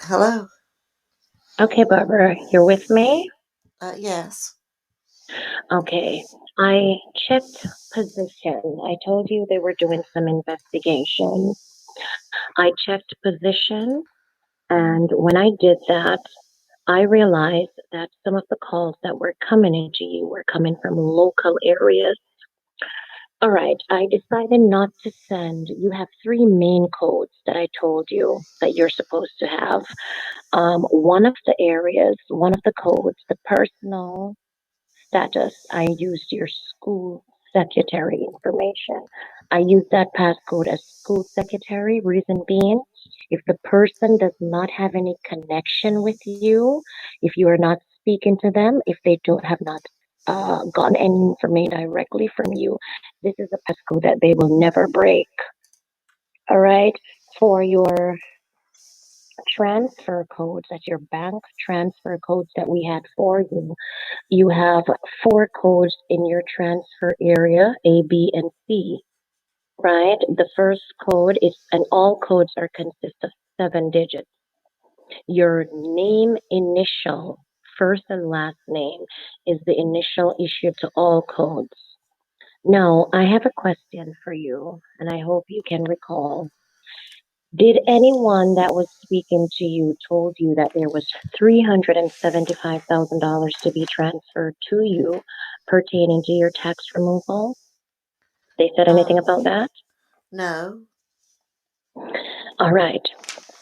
Hello. Okay, Barbara, you're with me? Yes. Okay. I checked position. I told you they were doing some investigation. I checked position, and when I did that, I realized that some of the calls that were coming into you were coming from local areas. All right, I decided not to send. You have three main codes that I told you that you're supposed to have. One of the areas, one of the codes, the personal status, I used your school secretary information. I used that passcode as school secretary. Reason being, if the person does not have any connection with you, if you are not speaking to them, if they don't have not gotten any information directly from you, this is a passcode that they will never break. All right. For your transfer codes, that's your bank transfer codes that we had for you. You have four codes in your transfer area, A, B, and C, right? The first code is, and all codes are consist of 7 digits. Your name initial, first and last name, is the initial issued to all codes. Now, I have a question for you, and I hope you can recall. Did anyone that was speaking to you told you that there was $375,000 to be transferred to you pertaining to your tax removal? They said anything Um. about that? No. All right.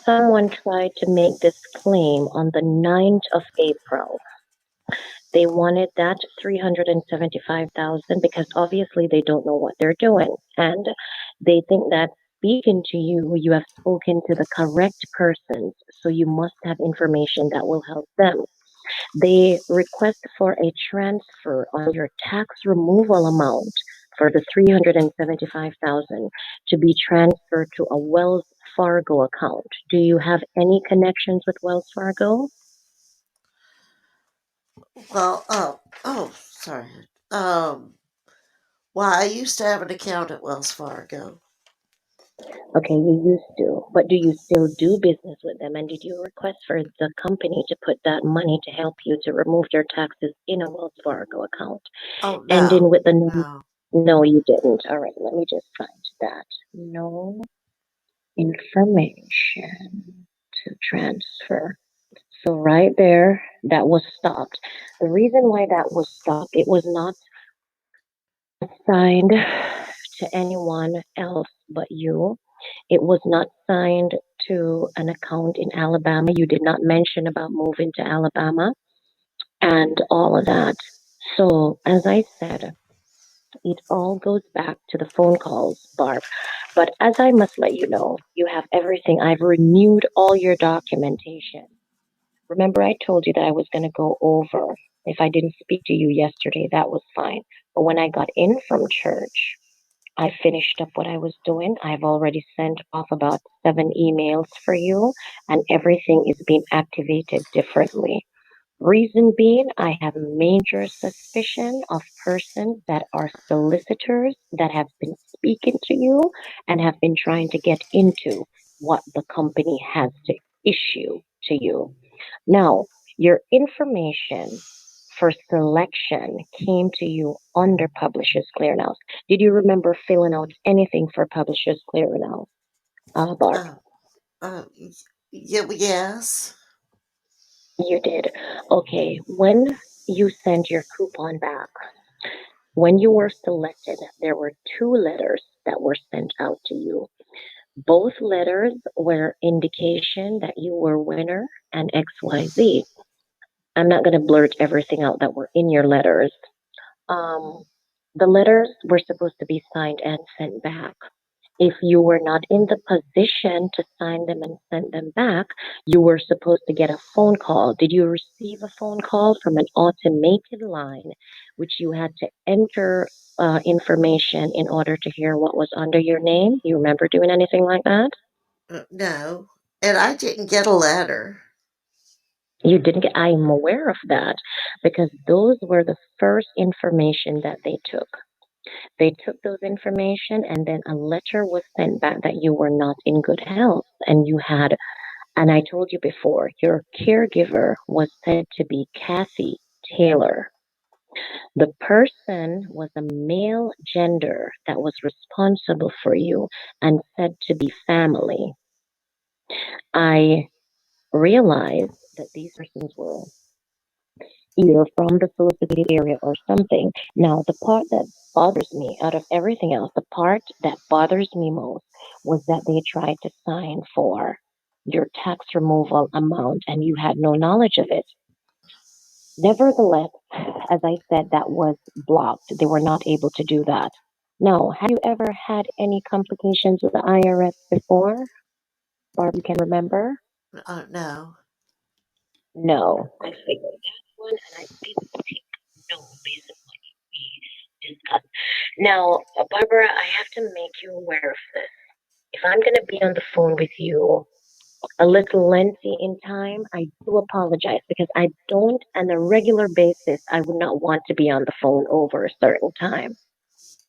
Someone tried to make this claim on the 9th of April. They wanted that 375,000 because obviously they don't know what they're doing. And they think that speaking to you, you have spoken to the correct persons. So you must have information that will help them. They request for a transfer on your tax removal amount for the 375,000 to be transferred to a Wells Fargo account. Do you have any connections with Wells Fargo? Well. Oh. Sorry. Um. Well, I used to have an account at Wells Fargo. Okay, you used to, but do you still do business with them? And did you request for the company to put that money to help you to remove your taxes in a Wells Fargo account? Oh Ending no. with the name, No. no, you didn't. All right, let me just find that. No information to transfer. So right there, that was stopped. The reason why that was stopped, it was not signed to anyone else but you. It was not signed to an account in Alabama. You did not mention about moving to Alabama and all of that. So, as I said, it all goes back to the phone calls, Barb. But as I must let you know, you have everything. I've renewed all your documentation. Remember, I told you that I was going to go over. If I didn't speak to you yesterday, that was fine. But when I got in from church, I finished up what I was doing. I've already sent off about 7 emails for you, and everything is being activated differently. Reason being, I have major suspicion of persons that are solicitors that have been speaking to you and have been trying to get into what the company has to issue to you. Now, your information for selection came to you under Publishers Clearinghouse. Did you remember filling out anything for Publishers Clearinghouse, Barb? Uh. Uh. Yeah. Yes. You did. Okay, when you sent your coupon back, when you were selected, there were two letters that were sent out to you. Both letters were indication that you were winner and XYZ. I'm not going to blurt everything out that were in your letters. Um, the letters were supposed to be signed and sent back. If you were not in the position to sign them and send them back, you were supposed to get a phone call. Did you receive a phone call from an automated line, which you had to enter information in order to hear what was under your name? You remember doing anything like that? No. And I didn't get a letter. You didn't get, I'm aware of that because those were the first information that they took. They took those information and then a letter was sent back that you were not in good health and you had And I told you before, your caregiver was said to be Kathy Taylor. The person was a male gender that was responsible for you and said to be family. I realized that these persons were either from the solicited area or something. Now, the part that bothers me out of everything else, the part that bothers me most was that they tried to sign for your tax removal amount and you had no knowledge of it. Nevertheless, as I said, that was blocked. They were not able to do that. Now, have you ever had any complications with the IRS before? Barb, you can remember? No. No. I figured that one, and I didn't take no based on what we discussed. Now, Barbara, I have to make you aware of this. If I'm going to be on the phone with you a little lengthy in time, I do apologize because I don't, on a regular basis, I would not want to be on the phone over a certain time,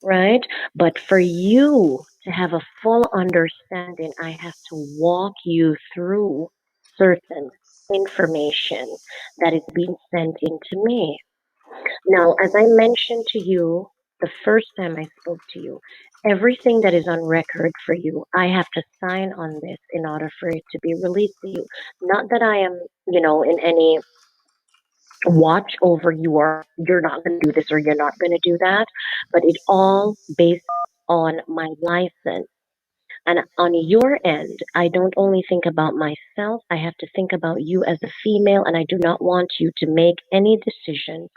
right? But for you to have a full understanding, I have to walk you through certain information that is being sent into me. Now, as I mentioned to you the first time I spoke to you, everything that is on record for you, I have to sign on this in order for it to be released to you. Not that I am, in any watch over you or you're not going to do this or you're not going to do that, but it all based on my license. And on your end, I don't only think about myself, I have to think about you as a female, and I do not want you to make any decision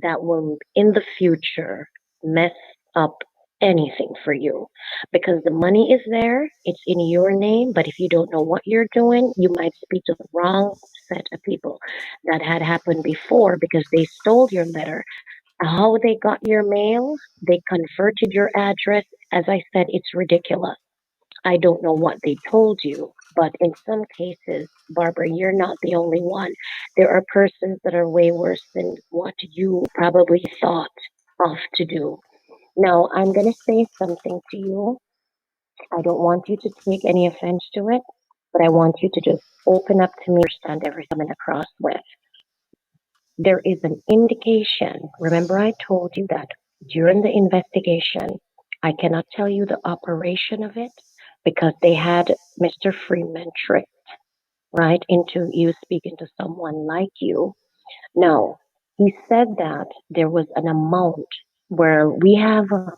that will, in the future, mess up anything for you. Because the money is there, it's in your name, but if you don't know what you're doing, you might speak to the wrong set of people. That had happened before because they stole your letter. How they got your mail, they converted your address. As I said, it's ridiculous. I don't know what they told you, but in some cases, Barbara, you're not the only one. There are persons that are way worse than what you probably thought of to do. Now, I'm going to say something to you. I don't want you to take any offense to it, but I want you to just open up to me, understand everything I'm coming across with. There is an indication. Remember, I told you that during the investigation, I cannot tell you the operation of it because they had Mr. Freeman tricked right into you speaking to someone like you. Now, he said that there was an amount where we have a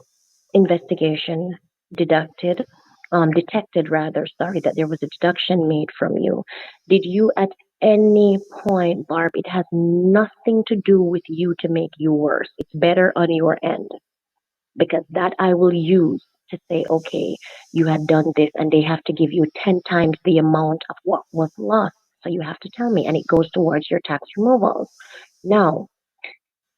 investigation deducted, detected rather, sorry, that there was a deduction made from you. Did you at any point, Barb, it has nothing to do with you to make you worse. It's better on your end because that I will use to say, okay, you had done this and they have to give you 10 times the amount of what was lost. So you have to tell me and it goes towards your tax removals. Now,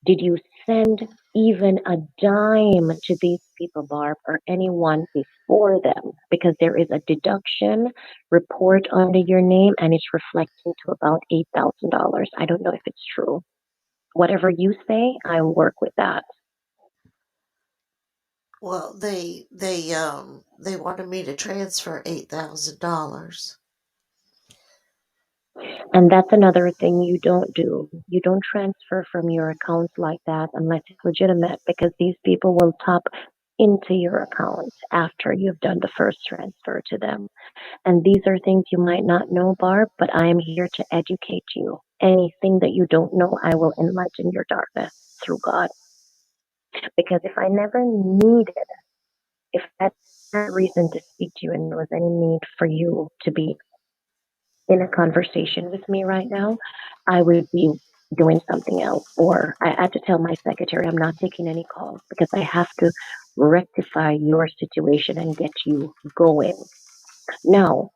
did you send even a dime to these people, Barb, or anyone before them? Because there is a deduction report under your name and it's reflecting to about $8,000. I don't know if it's true. Whatever you say, I'll work with that. Well, they wanted me to transfer $8,000. And that's another thing you don't do. You don't transfer from your accounts like that unless it's legitimate because these people will top into your account after you've done the first transfer to them. And these are things you might not know, Barb, but I am here to educate you. Anything that you don't know, I will enlighten your darkness through God. Because if I never needed, if that's a reason to speak to you and there was any need for you to be in a conversation with me right now, I would be doing something else. Or I had to tell my secretary I'm not taking any calls because I have to rectify your situation and get you going. Now,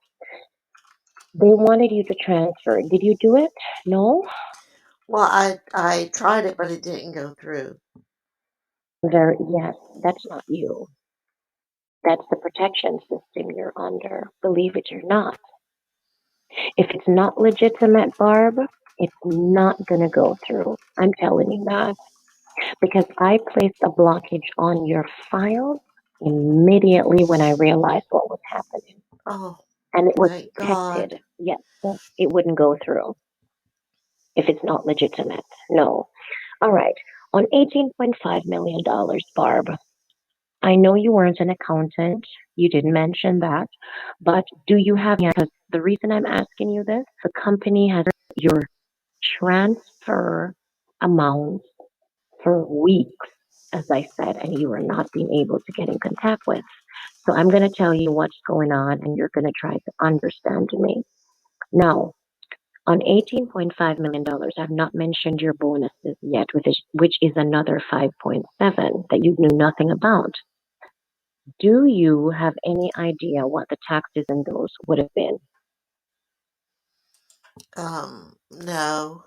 they wanted you to transfer. Did you do it? No? Well, I tried it, but it didn't go through. There, yes, that's not you. That's the protection system you're under. Believe it or not. If it's not legitimate, Barb, it's not going to go through. I'm telling you that. Because I placed a blockage on your file immediately when I realized what was happening. Oh, And it was thank God. detected. Yes, it wouldn't go through if it's not legitimate. No. All right. On $18.5 million, Barb, I know you weren't an accountant. You didn't mention that. But do you have, because the reason I'm asking you this, the company has your transfer amount for weeks, as I said, and you are not being able to get in contact with. So I'm going to tell you what's going on, and you're going to try to understand me. Now, on $18.5 million, dollars, I've not mentioned your bonuses yet, which is another 5.7 that you knew nothing about. Do you have any idea what the taxes in those would have been? No.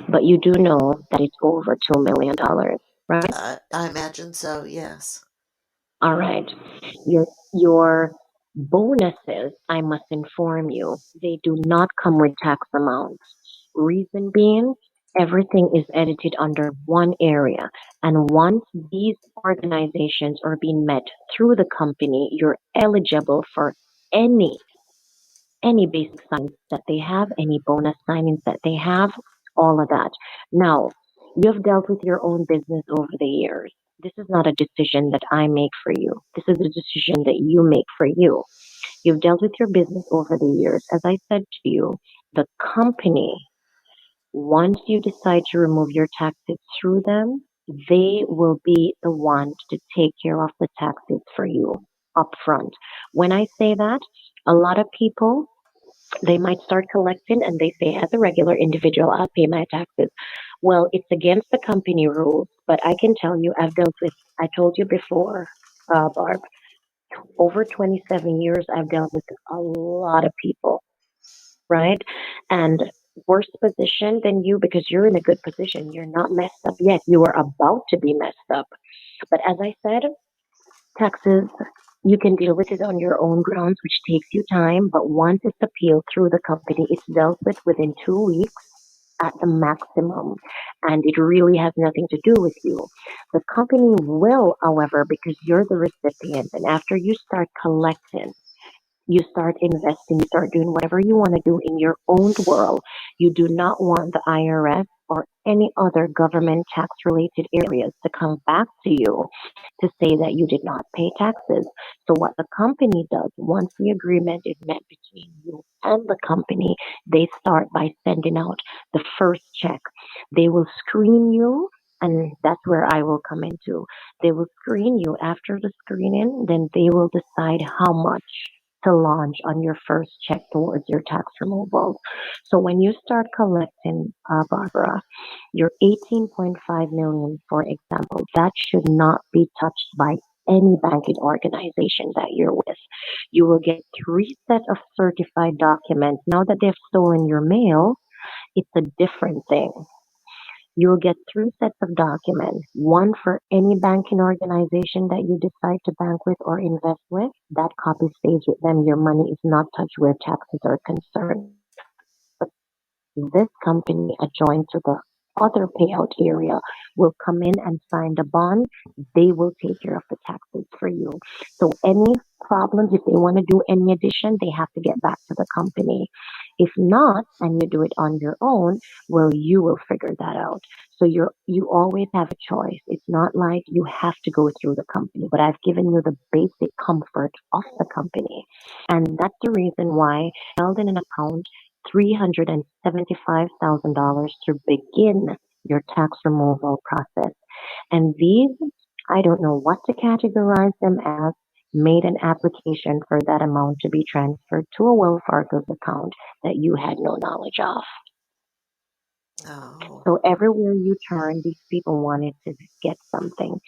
But you do know that it's over $2 million, right? I imagine so, yes. All right. Your bonuses, I must inform you, they do not come with tax amounts. Reason being, everything is edited under one area. And once these organizations are being met through the company, you're eligible for any any basic signings that they have, any bonus signings that they have, all of that. Now, you've dealt with your own business over the years. This is not a decision that I make for you. This is a decision that you make for you. You've dealt with your business over the years. As I said to you, the company, once you decide to remove your taxes through them, they will be the ones to take care of the taxes for you upfront. When I say that, a lot of people, they might start collecting and they say, as a regular individual, I'll pay my taxes. Well, it's against the company rules, but I can tell you, I've dealt with, I told you before, Barb, over 27 years, I've dealt with a lot of people, right? And worse position than you because you're in a good position. You're not messed up yet. You are about to be messed up. But as I said, taxes, you can deal with it on your own grounds, which takes you time, but once it's appealed through the company, it's dealt with within 2 weeks at the maximum, and it really has nothing to do with you. The company will, however, because you're the recipient, and after you start collecting, you start investing, you start doing whatever you want to do in your own world. You do not want the IRS or any other government tax related areas to come back to you to say that you did not pay taxes. So what the company does, once the agreement is met between you and the company, they start by sending out the first check. They will screen you, and that's where I will come into. They will screen you. After the screening, then they will decide how much to launch on your first check towards your tax removal. So when you start collecting, Barbara, your 18.5 million, for example, that should not be touched by any banking organization that you're with. You will get three sets of certified documents. Now that they've stolen your mail, it's a different thing. You'll get three sets of documents, one for any banking organization that you decide to bank with or invest with. That copy stays with them. Your money is not touched where taxes are concerned. But this company adjoined to the other payout area will come in and sign the bond. They will take care of the taxes for you. So any problems, if they want to do any addition, they have to get back to the company. If not, and you do it on your own, well, you will figure that out. So you always have a choice. It's not like you have to go through the company, but I've given you the basic comfort of the company. And that's the reason why held in an account $375,000 to begin your tax removal process. And these, I don't know what to categorize them as, made an application for that amount to be transferred to a Wells Fargo's account that you had no knowledge of. Oh. So everywhere you turn, these people wanted to get something.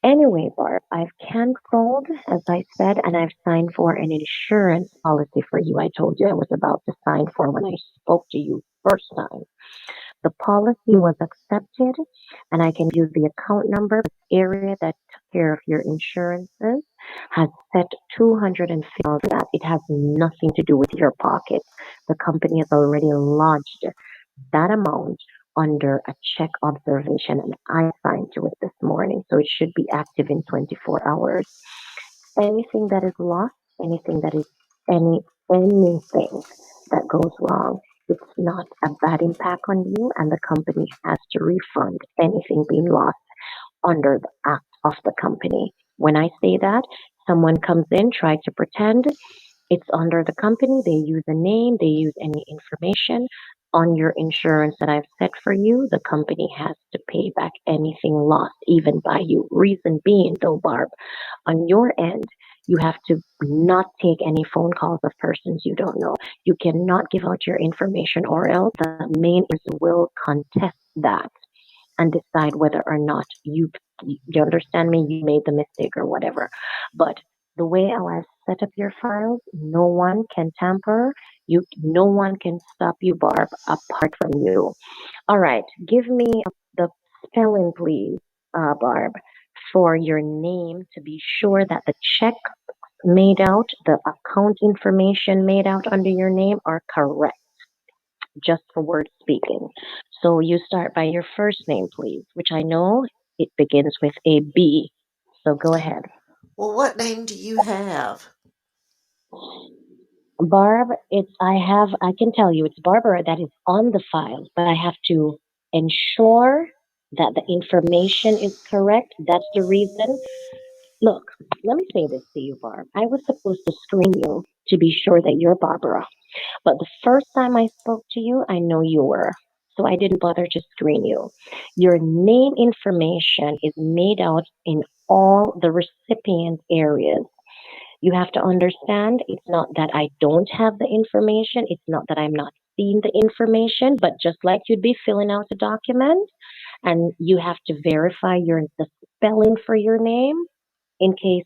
Anyway, Barb, I've canceled, as I said, and I've signed for an insurance policy for you. I told you I was about to sign for when I spoke to you first time. The policy was accepted, and I can use the account number. The area that took care of your insurances has set 250 for that. It has nothing to do with your pocket. The company has already lodged that amount under a check observation, and I signed to it this morning, so it should be active in 24 hours. Anything that is lost, anything that is any anything that goes wrong, it's not a bad impact on you, and the company has to refund anything being lost under the act of the company. When I say that, someone comes in, try to pretend it's under the company. They use a name, they use any information on your insurance that I've set for you. The company has to pay back anything lost, even by you. Reason being, though, Barb, on your end, you have to not take any phone calls of persons you don't know. You cannot give out your information, or else the main person will contest that and decide whether or not you understand me, you made the mistake or whatever. But the way how I've set up your files, no one can tamper. No one can stop you, Barb, apart from you. All right, give me the spelling, please, Barb, for your name to be sure that the check made out, the account information made out under your name are correct, just for word speaking. So you start by your first name, please, which I know it begins with a B. So go ahead. Well, what name do you have? Barb, I can tell you it's Barbara that is on the file, but I have to ensure that the information is correct. That's the reason. Look, let me say this to you, Barb. I was supposed to screen you to be sure that you're Barbara. But the first time I spoke to you, I know you were. So I didn't bother to screen you. Your name information is made out in all the recipient areas. You have to understand it's not that I don't have the information, it's not that I'm not seeing the information, but just like you'd be filling out a document and you have to verify the spelling for your name in case,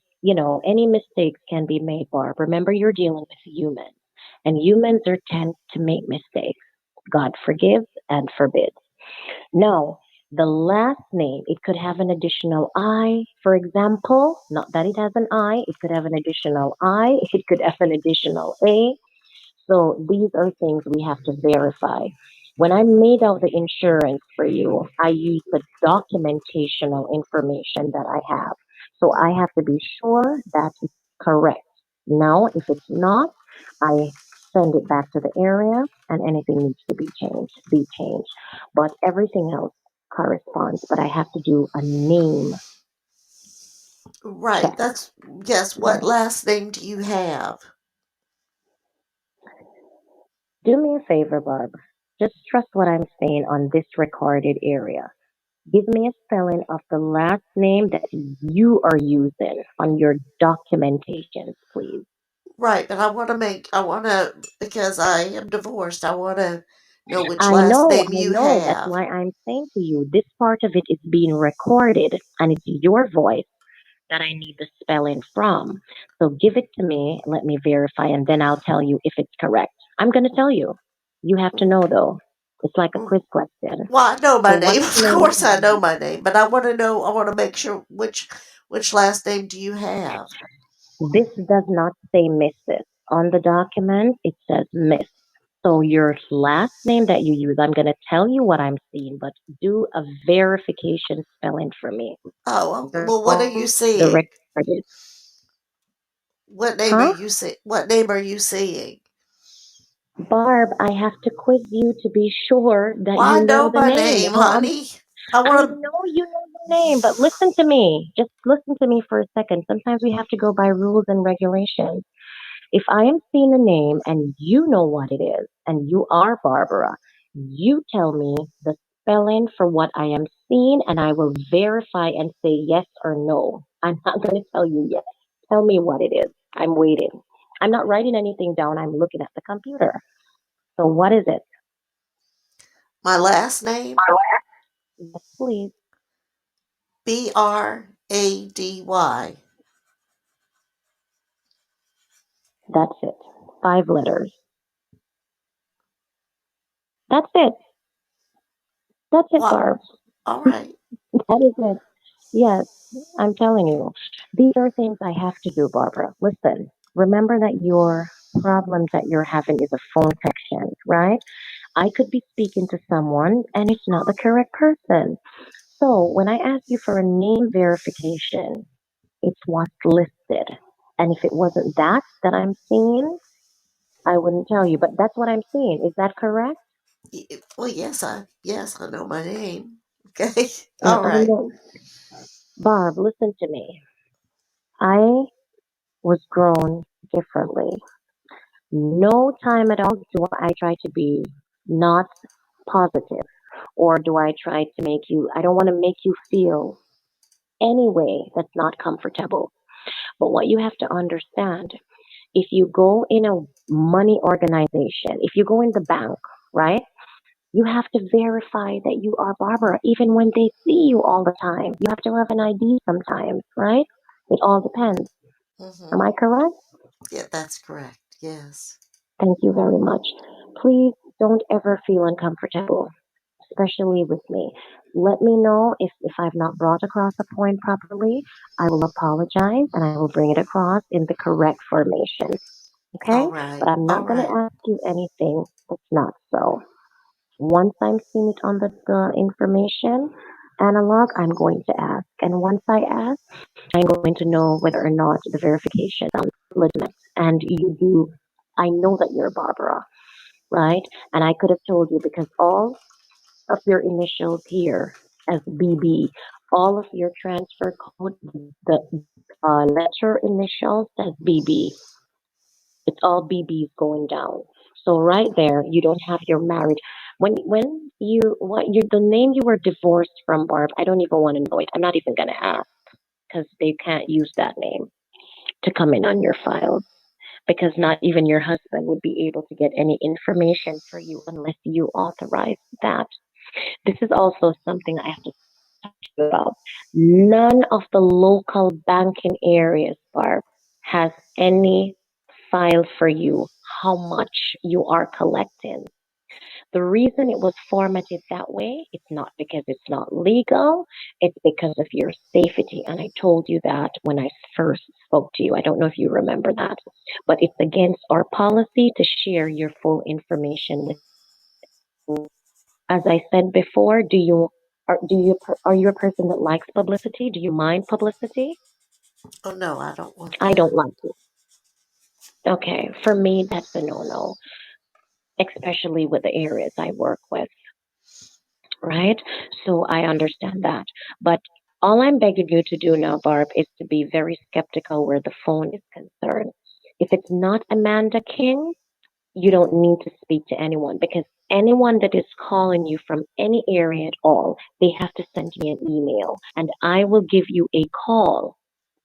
any mistakes can be made, Barb. Remember, you're dealing with humans, and humans are tend to make mistakes. God forgives and forbids. Now, the last name, it could have an additional I, for example. Not that it has an I, it could have an additional I, it could have an additional A. So these are things we have to verify. When I made out the insurance for you, I used the documentational information that I have. So I have to be sure that it's correct. Now, if it's not, I send it back to the area and anything needs to be changed. But everything else corresponds. But I have to do a name Right, check. that's, yes, what Right. last name do you have? Do me a favor, Barb. Just trust what I'm saying on this recorded area. Give me a spelling of the last name that you are using on your documentations, please. Right, but because I am divorced, I want to know which last I name you know. That's have. why I'm saying to you, this part of it is being recorded and it's your voice that I need the spelling from. So give it to me, let me verify, and then I'll tell you if it's correct. I'm going to tell you. You have to know, though. It's like a quiz question. Well, I know So, my what's name, the of name of course I know the my name, but I want to make sure which last name do you have? This does not say Mrs. On the document, it says Miss. So your last name that you use, I'm going to tell you what I'm seeing, but do a verification spelling for me. Oh, well, what are you The seeing? recorded. What name are Huh? you see? What name are you seeing? Barb, I have to quiz you to be sure that Well, you I know know the my name. name, honey. I I want to. know you know the name, but listen to me. Just listen to me for a second. Sometimes we have to go by rules and regulations. If I am seeing a name and you know what it is, and you are Barbara, you tell me the spelling for what I am seeing, and I will verify and say yes or no. I'm not going to tell you yes. Tell me what it is. I'm waiting. I'm not writing anything down. I'm looking at the computer. So what is it? My last name, Yes, please. Brady. That's it. 5 letters. That's it. That's it, What? Barb. All right. That is it. Yes, I'm telling you. These are things I have to do, Barbara. Listen, remember that your problems that you're having is a phone connection, right? I could be speaking to someone and it's not the correct person. So when I ask you for a name verification, it's what's listed. And if it wasn't that I'm seeing, I wouldn't tell you, but that's what I'm saying. Is that correct? Well, yes, I know my name. Okay, Mm, all I right. know. Barb, listen to me. I was grown differently. No time at all do I try to be not positive or do I try to make you, I don't want to make you feel any way that's not comfortable. But what you have to understand, if you go in a money organization, if you go in the bank, right, you have to verify that you are Barbara, even when they see you all the time. You have to have an ID sometimes, right? It all depends. Am Mm-hmm. I correct? Yeah, that's correct. Yes. Thank you very much. Please don't ever feel uncomfortable, especially with me. Let me know if I've not brought across a point properly. I will apologize and I will bring it across in the correct formation. Okay? All right. But I'm All not going to right. ask you anything that's not so. Once I'm seeing it on the information analog, I'm going to ask. And once I ask, I'm going to know whether or not the verification sounds legitimate. And you do, I know that you're Barbara, right? And I could have told you because all of your initials here as BB, all of your transfer code, the letter initials as BB. It's all BBs going down. So right there, you don't have your married. When you what you the name you were divorced from, Barb. I don't even want to know it. I'm not even gonna ask because they can't use that name to come in on your files because not even your husband would be able to get any information for you unless you authorize that. This is also something I have to talk to you about. None of the local banking areas, Barb, has any file for you how much you are collecting. The reason it was formatted that way, it's not because it's not legal, it's because of your safety. And I told you that when I first spoke to you. I don't know if you remember that, but it's against our policy to share your full information with. As I said before, are you a person that likes publicity? Do you mind publicity? Oh no, I don't want I that. don't like it. Okay, for me that's a no-no, especially with the areas I work with, right? So I understand that. But all I'm begging you to do now, Barb, is to be very skeptical where the phone is concerned. If it's not Amanda King, you don't need to speak to anyone because anyone that is calling you from any area at all, they have to send me an email and I will give you a call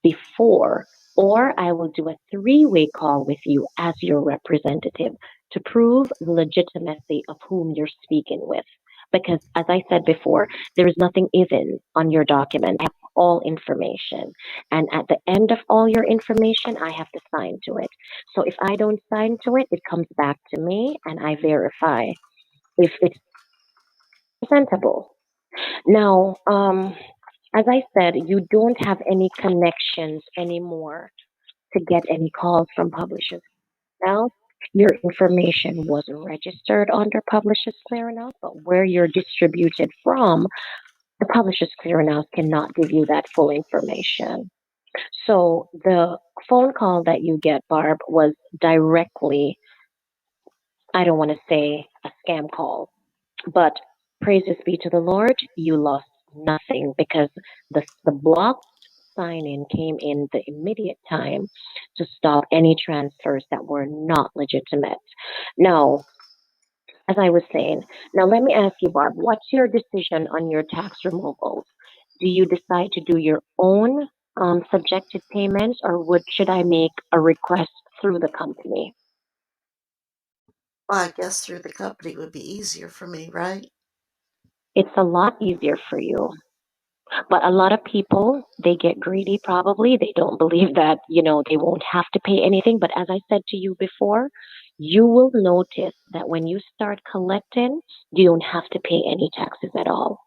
before, or I will do a three-way call with you as your representative to prove the legitimacy of whom you're speaking with. Because, as I said before, there is nothing even on your document. I have all information. And at the end of all your information, I have to sign to it. So if I don't sign to it, it comes back to me and I verify if it's presentable. Now, as I said, you don't have any connections anymore to get any calls from publishers. Now, your information was registered under Publishers Clearinghouse, but where you're distributed from, the Publishers Clearinghouse cannot give you that full information. So the phone call that you get, Barb, was directly, I don't want to say a scam call, but praises be to the Lord, you lost nothing because the blocked sign in came in the immediate time to stop any transfers that were not legitimate. Now, as I was saying, now let me ask you, Barb, what's your decision on your tax removals? Do you decide to do your own subjected payments, or should I make a request through the company? Well, I guess through the company would be easier for me, right? It's a lot easier for you. But a lot of people, they get greedy probably. They don't believe that, they won't have to pay anything. But as I said to you before, you will notice that when you start collecting, you don't have to pay any taxes at all.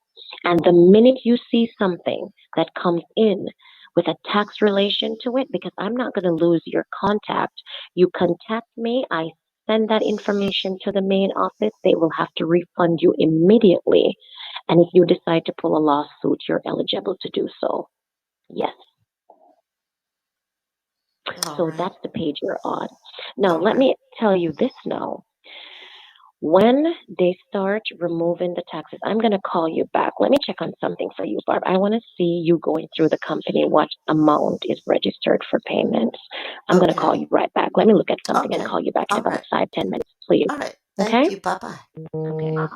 And the minute you see something that comes in with a tax relation to it, because I'm not going to lose your contact, you contact me, I send that information to the main office, they will have to refund you immediately. And if you decide to pull a lawsuit, you're eligible to do so. Yes. All So right. that's the page you're on. Now, All let right. me tell you this now. When they start removing the taxes, I'm going to call you back. Let me check on something for you, Barb. I want to see you going through the company, what amount is registered for payments. I'm going to call Okay. you right back. Let me look at something and Okay. call you back in All about right. 5, 10 minutes, please. All right. Thank Okay? you. Bye bye. Okay.